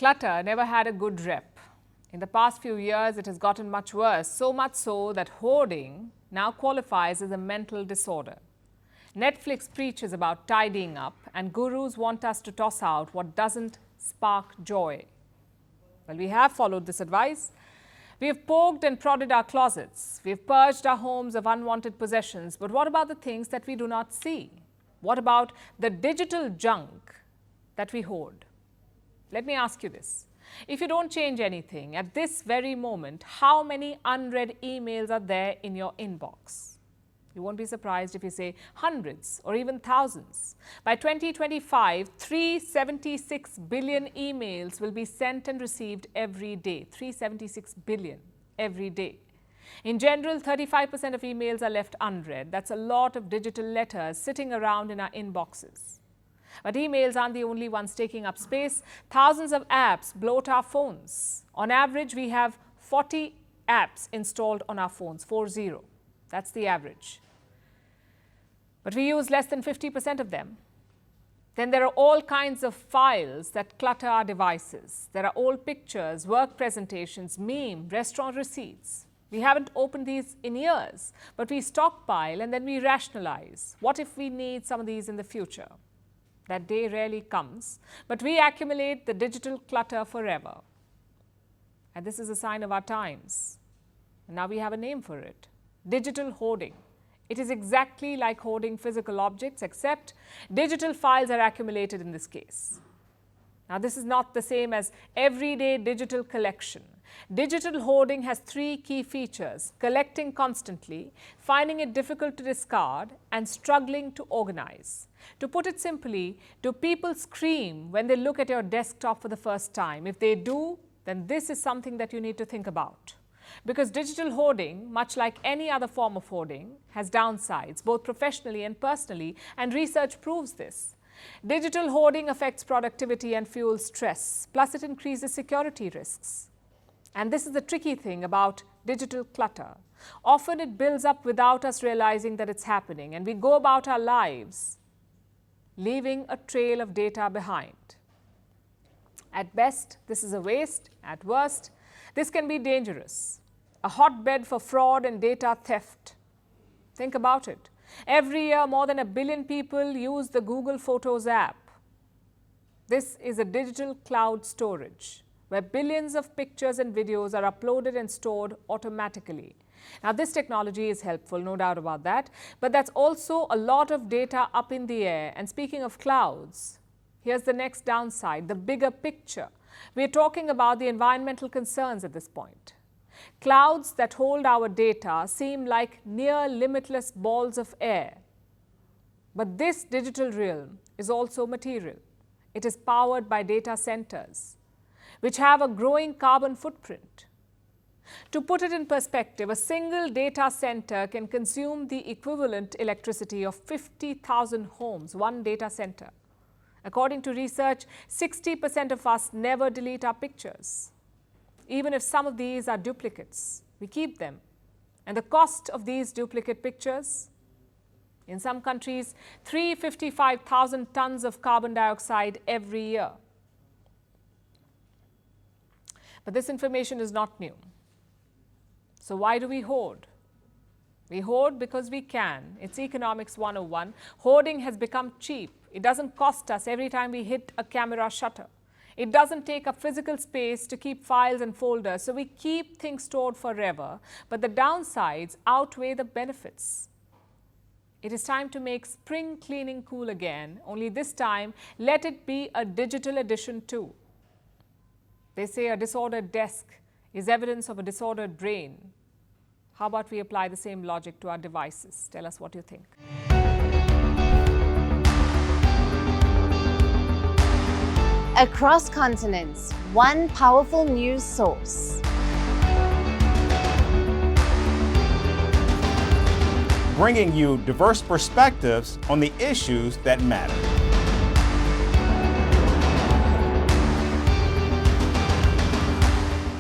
Clutter never had a good rep. In the past few years, it has gotten much worse, so much so that hoarding now qualifies as a mental disorder. Netflix preaches about tidying up, and gurus want us to toss out what doesn't spark joy. Well, we have followed this advice. We have poked and prodded our closets. We have purged our homes of unwanted possessions. But what about the things that we do not see? What about the digital junk that we hoard? Let me ask you this. If you don't change anything at this very moment, how many unread emails are there in your inbox? You won't be surprised if you say hundreds or even thousands. By 2025, 376 billion emails will be sent and received every day. 376 billion every day. In general, 35% of emails are left unread. That's a lot of digital letters sitting around in our inboxes. But emails aren't the only ones taking up space. Thousands of apps bloat our phones. On average, we have 40 apps installed on our phones, 40. That's the average. But we use less than 50% of them. Then there are all kinds of files that clutter our devices. There are old pictures, work presentations, memes, restaurant receipts. We haven't opened these in years, but we stockpile and then we rationalize. What if we need some of these in the future? That day rarely comes, but we accumulate the digital clutter forever. And this is a sign of our times. And now we have a name for it: digital hoarding. It is exactly like hoarding physical objects, except digital files are accumulated in this case. Now, this is not the same as everyday digital collection. Digital hoarding has three key features: collecting constantly, finding it difficult to discard, and struggling to organize. To put it simply, do people scream when they look at your desktop for the first time? If they do, then this is something that you need to think about. Because digital hoarding, much like any other form of hoarding, has downsides, both professionally and personally, and research proves this. Digital hoarding affects productivity and fuels stress, plus it increases security risks. And this is the tricky thing about digital clutter. Often it builds up without us realizing that it's happening, and we go about our lives leaving a trail of data behind. At best, this is a waste. At worst, this can be dangerous, a hotbed for fraud and data theft. Think about it. Every year, more than 1 billion people use the Google Photos app. This is a digital cloud storage where billions of pictures and videos are uploaded and stored automatically. Now, this technology is helpful, no doubt about that, but that's also a lot of data up in the air. And speaking of clouds, here's the next downside, the bigger picture. We're talking about the environmental concerns at this point. Clouds that hold our data seem like near limitless balls of air. But this digital realm is also material. It is powered by data centers, which have a growing carbon footprint. To put it in perspective, a single data center can consume the equivalent electricity of 50,000 homes, one data center. According to research, 60% of us never delete our pictures. Even if some of these are duplicates, we keep them. And the cost of these duplicate pictures? In some countries, 355,000 tons of carbon dioxide every year. But this information is not new. So why do we hoard? We hoard because we can. It's economics 101. Hoarding has become cheap. It doesn't cost us every time we hit a camera shutter. It doesn't take up physical space to keep files and folders, so we keep things stored forever. But the downsides outweigh the benefits. It is time to make spring cleaning cool again, only this time let it be a digital edition too. They say a disordered desk is evidence of a disordered brain. How about we apply the same logic to our devices? Tell us what you think. Across continents, one powerful news source. Bringing you diverse perspectives on the issues that matter.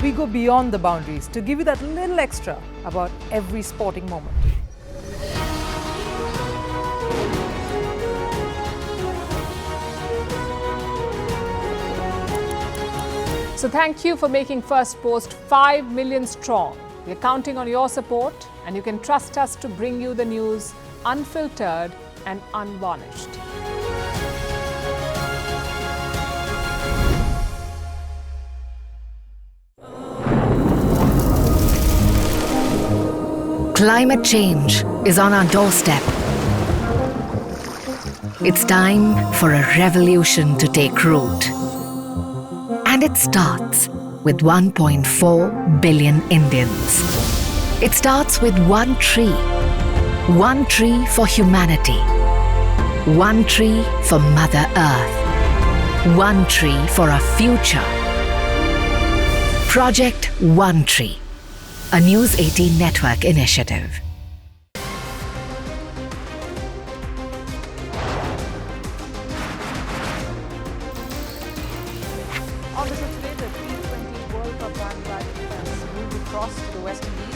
We go beyond the boundaries to give you that little extra about every sporting moment. So thank you for making Firstpost 5 million strong. We're counting on your support, and you can trust us to bring you the news unfiltered and unvarnished. Climate change is on our doorstep. It's time for a revolution to take root. And it starts with 1.4 billion Indians. It starts with one tree. One tree for humanity. One tree for Mother Earth. One tree for our future. Project One Tree, a News 18 network initiative. Obviously today, the T20 World Cup bandwagon has moved across to the West Indies.